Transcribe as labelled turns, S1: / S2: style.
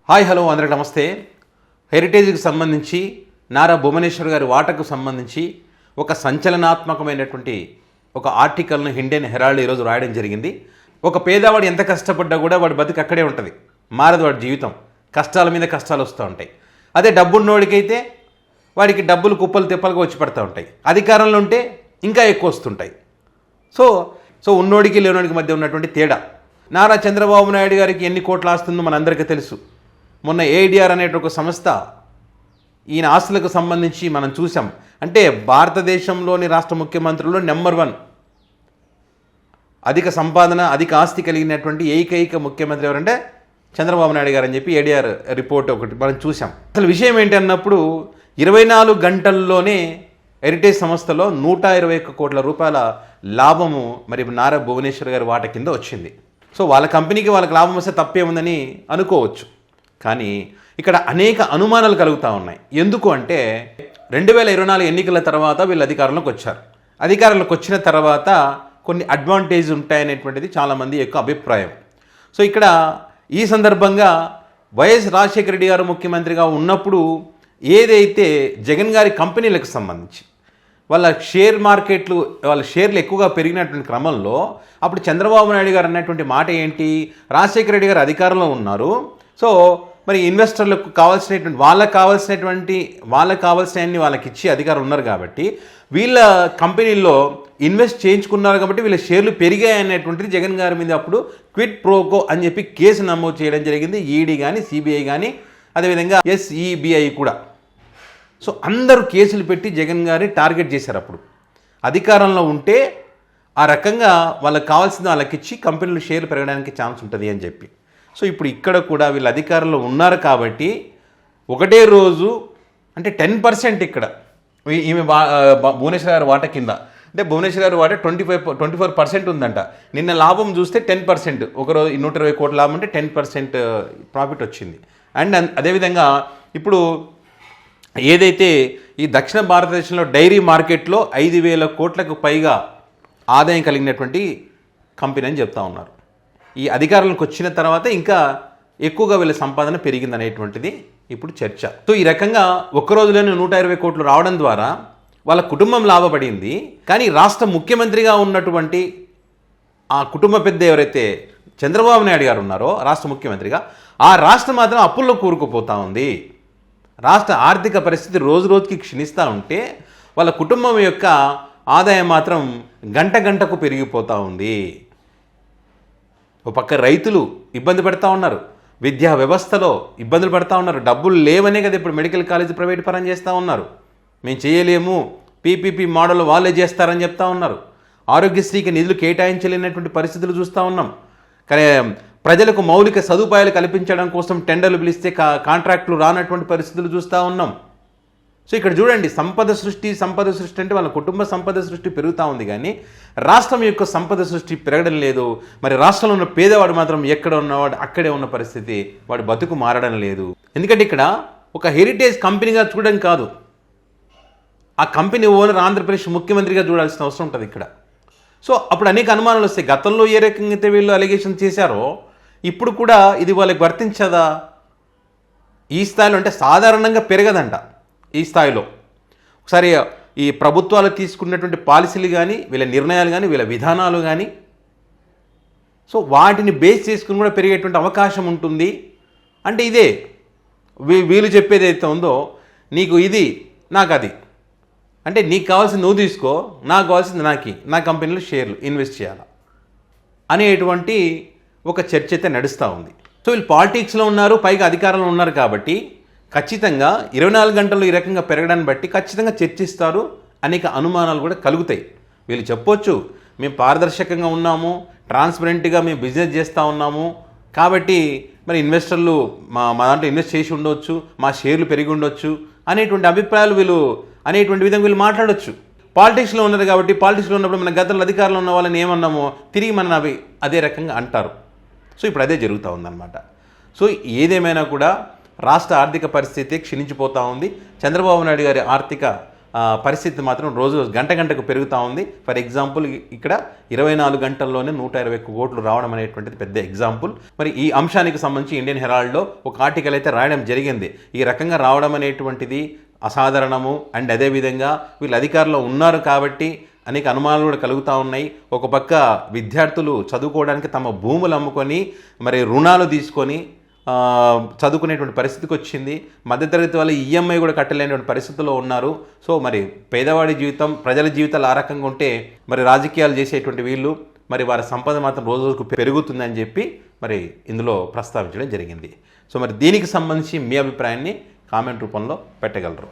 S1: Hi hello అందరికి నమస్తే. హెరిటేజ్కి సంబంధించి నారా భువనేశ్వర్ గారి వాటకు సంబంధించి ఒక సంచలనాత్మకమైనటువంటి ఒక ఆర్టికల్ను ఇండియన్ హెరాల్డ్ ఈరోజు రాయడం జరిగింది. ఒక పేదవాడు ఎంత కష్టపడ్డా కూడా వాడి బతుకు అక్కడే ఉంటుంది, మారదు వాడి జీవితం. కష్టాల మీద కష్టాలు వస్తూ ఉంటాయి. అదే డబ్బున్నోడికైతే వాడికి డబ్బులు కుప్పలు తిప్పలుగా వచ్చి పడుతూ ఉంటాయి. అధికారంలో ఉంటే ఇంకా ఎక్కువ వస్తుంటాయి. సో ఉన్నోడికి లేనోడికి మధ్య ఉన్నటువంటి తేడా. నారా చంద్రబాబు నాయుడు గారికి ఎన్ని కోట్లు ఆస్తుందో మనందరికీ తెలుసు. మొన్న ఏఐడిఆర్ అనే ఒక సంస్థ ఈయన ఆస్తులకు సంబంధించి మనం చూసాం. అంటే భారతదేశంలోని రాష్ట్ర ముఖ్యమంత్రులు నెంబర్ 1 అధిక సంపాదన అధిక ఆస్తి కలిగినటువంటి ఏకైక ముఖ్యమంత్రి ఎవరంటే చంద్రబాబు నాయుడు గారు అని చెప్పి ఏడిఆర్ రిపోర్ట్ ఒకటి మనం చూసాం. అసలు విషయం ఏంటి అన్నప్పుడు 24 గంటల్లోనే హెరిటేజ్ సంస్థలో 121 కోట్ల రూపాయల లాభము మరి నారా భువనేశ్వర్ గారి వాట కింద వచ్చింది. సో వాళ్ళ కంపెనీకి వాళ్ళకి లాభం వస్తే తప్పేముందని అనుకోవచ్చు. కానీ ఇక్కడ అనేక అనుమానాలు కలుగుతూ ఉన్నాయి. ఎందుకు అంటే 2024 ఎన్నికల తర్వాత వీళ్ళు అధికారంలోకి వచ్చారు. అధికారంలోకి వచ్చిన తర్వాత కొన్ని అడ్వాంటేజ్ ఉంటాయనేటువంటిది చాలామంది యొక్క అభిప్రాయం. సో ఇక్కడ ఈ సందర్భంగా వైఎస్ రాజశేఖర రెడ్డి గారు ముఖ్యమంత్రిగా ఉన్నప్పుడు ఏదైతే జగన్ గారి కంపెనీలకు సంబంధించి వాళ్ళ షేర్లు ఎక్కువగా పెరిగినటువంటి క్రమంలో అప్పుడు చంద్రబాబు నాయుడు గారు అన్నటువంటి మాట ఏంటి, రాజశేఖర రెడ్డి గారు అధికారంలో ఉన్నారు, సో మరి ఇన్వెస్టర్లకు కావాల్సినటువంటి వాళ్ళకి కావాల్సినవన్నీ వాళ్ళకి ఇచ్చి అధికారం ఉన్నారు కాబట్టి వీళ్ళ కంపెనీల్లో ఇన్వెస్ట్ చేయించుకున్నారు కాబట్టి వీళ్ళ షేర్లు పెరిగాయి అనేటువంటిది జగన్ గారి మీద అప్పుడు క్విడ్ ప్రోకో అని చెప్పి కేసు నమోదు చేయడం జరిగింది. ఈడీ కానీ సిబిఐ కానీ అదేవిధంగా ఎస్ఈబిఐ కూడా. సో అందరూ కేసులు పెట్టి జగన్ గారిని టార్గెట్ చేశారు. అప్పుడు అధికారంలో ఉంటే ఆ రకంగా వాళ్ళకి కావాల్సింది వాళ్ళకి ఇచ్చి కంపెనీలు షేర్లు పెరగడానికి ఛాన్స్ ఉంటుంది అని చెప్పి. సో ఇప్పుడు ఇక్కడ కూడా వీళ్ళు అధికారంలో ఉన్నారు కాబట్టి ఒకటే రోజు అంటే 10% ఇక్కడ ఈమె భువనేశ్వర్ గారి వాట కింద అంటే భువనేశ్వర్ గారి వాట 24% ఉందంట. నిన్న లాభం చూస్తే 10%, ఒకరోజు 120 కోట్ల లాభం అంటే 10% ప్రాఫిట్ వచ్చింది. అండ్ అదేవిధంగా ఇప్పుడు ఏదైతే ఈ దక్షిణ భారతదేశంలో డైరీ మార్కెట్లో 5,000 కోట్లకు పైగా ఆదాయం కలిగినటువంటి కంపెనీ అని చెప్తా ఉన్నారు. ఈ అధికారంలోకి వచ్చిన తర్వాత ఇంకా ఎక్కువగా వీళ్ళ సంపాదన పెరిగిందనేటువంటిది ఇప్పుడు చర్చ. సో ఈ రకంగా ఒక్కరోజులోనే 120 కోట్లు రావడం ద్వారా వాళ్ళ కుటుంబం లాభపడింది. కానీ రాష్ట్ర ముఖ్యమంత్రిగా ఉన్నటువంటి ఆ కుటుంబ పెద్ద ఎవరైతే చంద్రబాబు నాయుడు గారు ఉన్నారో రాష్ట్ర ముఖ్యమంత్రిగా, ఆ రాష్ట్రం మాత్రం అప్పుల్లో కూరుకుపోతూ ఉంది. రాష్ట్ర ఆర్థిక పరిస్థితి రోజు రోజుకి క్షీణిస్తూ ఉంటే వాళ్ళ కుటుంబం యొక్క ఆదాయం మాత్రం గంటకు పెరిగిపోతూ ఉంది. ఒక పక్క రైతులు ఇబ్బంది పడుతూ ఉన్నారు, విద్యా వ్యవస్థలో ఇబ్బందులు పడుతూ ఉన్నారు. డబ్బులు లేవనే కదా ఇప్పుడు మెడికల్ కాలేజ్ ప్రైవేట్ పరం చేస్తూ ఉన్నారు. మేము చేయలేము, పీపీపీ మోడల్ వాళ్ళే చేస్తారని చెప్తా ఉన్నారు. ఆరోగ్యశ్రీకి నిధులు కేటాయించలేనటువంటి పరిస్థితులు చూస్తూ ఉన్నాం. కానీ ప్రజలకు మౌలిక సదుపాయాలు కల్పించడం కోసం టెండర్లు పిలిస్తే కాంట్రాక్టులు రానటువంటి పరిస్థితులు చూస్తూ ఉన్నాం. సో ఇక్కడ చూడండి, సంపద సృష్టి అంటే వాళ్ళ కుటుంబ సంపద సృష్టి పెరుగుతూ ఉంది, కానీ రాష్ట్రం యొక్క సంపద సృష్టి పెరగడం లేదు. మరి రాష్ట్రంలో ఉన్న పేదవాడు మాత్రం ఎక్కడ ఉన్నవాడు అక్కడే ఉన్న పరిస్థితి, వాడి బతుకు మారడం లేదు. ఎందుకంటే ఇక్కడ ఒక హెరిటేజ్ కంపెనీగా చూడడం కాదు, ఆ కంపెనీ ఓనర్ ఆంధ్రప్రదేశ్ ముఖ్యమంత్రిగా చూడాల్సిన అవసరం ఉంటుంది ఇక్కడ. సో అప్పుడు అనేక అనుమానాలు వస్తాయి. గతంలో ఏ రకంగా అయితే వీళ్ళు అలిగేషన్ చేశారో ఇప్పుడు కూడా ఇది వాళ్ళకి వర్తించదా? ఈ స్థాయిలో అంటే సాధారణంగా పెరగదంట. ఈ స్థాయిలో ఒకసారి ఈ ప్రభుత్వాలు తీసుకున్నటువంటి పాలసీలు కానీ వీళ్ళ నిర్ణయాలు కానీ వీళ్ళ విధానాలు కానీ సో వాటిని బేస్ చేసుకుని కూడా పెరిగేటువంటి అవకాశం ఉంటుంది. అంటే ఇదే వీళ్ళు చెప్పేది అయితే ఉందో, నీకు ఇది నాకు అది, అంటే నీకు కావాల్సింది నువ్వు తీసుకో, నాకు కావాల్సింది నా కంపెనీలో షేర్లు ఇన్వెస్ట్ చేయాలి అనేటువంటి ఒక చర్చ అయితే నడుస్తూ ఉంది. సో వీళ్ళు పాలిటిక్స్లో ఉన్నారు, పైగా అధికారంలో ఉన్నారు కాబట్టి ఖచ్చితంగా 24 గంటలు ఈ రకంగా పెరగడాన్ని బట్టి ఖచ్చితంగా చర్చిస్తారు. అనేక అనుమానాలు కూడా కలుగుతాయి. వీళ్ళు చెప్పొచ్చు, మేము పారదర్శకంగా ఉన్నాము, ట్రాన్స్పరెంట్గా మేము బిజినెస్ చేస్తూ ఉన్నాము, కాబట్టి మరి ఇన్వెస్టర్లు మా దాంట్లో ఇన్వెస్ట్ చేసి ఉండొచ్చు, మా షేర్లు పెరిగి ఉండొచ్చు అనేటువంటి అభిప్రాయాలు అనేటువంటి విధంగా వీళ్ళు మాట్లాడవచ్చు. పాలిటిక్స్లో ఉన్నారు కాబట్టి పాలిటిక్స్లో ఉన్నప్పుడు మన గతంలో అధికారంలో ఉన్న వాళ్ళని ఏమన్నామో తిరిగి మన అదే రకంగా అంటారు. సో ఇప్పుడు అదే జరుగుతూ ఉందన్నమాట. సో ఏదేమైనా కూడా రాష్ట్ర ఆర్థిక పరిస్థితి క్షీణించిపోతూ ఉంది. చంద్రబాబు నాయుడు గారి ఆర్థిక పరిస్థితి మాత్రం రోజు గంట గంటకు పెరుగుతూ ఉంది. ఫర్ ఎగ్జాంపుల్ ఇక్కడ 24 గంటల్లోనే 120 కోట్లు రావడం అనేటువంటిది పెద్ద ఎగ్జాంపుల్. మరి ఈ అంశానికి సంబంధించి ఇండియన్ హెరాల్డ్లో ఒక ఆర్టికల్ అయితే రాయడం జరిగింది. ఈ రకంగా రావడం అనేటువంటిది అసాధారణము. అండ్ అదేవిధంగా వీళ్ళు అధికారంలో ఉన్నారు కాబట్టి అనేక అనుమానాలు కూడా కలుగుతూ ఉన్నాయి. ఒక పక్క విద్యార్థులు చదువుకోవడానికి తమ భూములు అమ్ముకొని మరి రుణాలు తీసుకొని చదువుకునేటువంటి పరిస్థితికి వచ్చింది. మధ్యతరగతి వాళ్ళు ఈఎంఐ కూడా కట్టలేనటువంటి పరిస్థితుల్లో ఉన్నారు. సో మరి పేదవాడి జీవితం, ప్రజల జీవితాలు ఆ రకంగా ఉంటే మరి రాజకీయాలు చేసేటువంటి వీళ్ళు మరి వారి సంపద మాత్రం రోజు రోజుకు పెరుగుతుందని చెప్పి మరి ఇందులో ప్రస్తావించడం జరిగింది. సో మరి దీనికి సంబంధించి మీ అభిప్రాయాన్ని కామెంట్ రూపంలో పెట్టగలరు.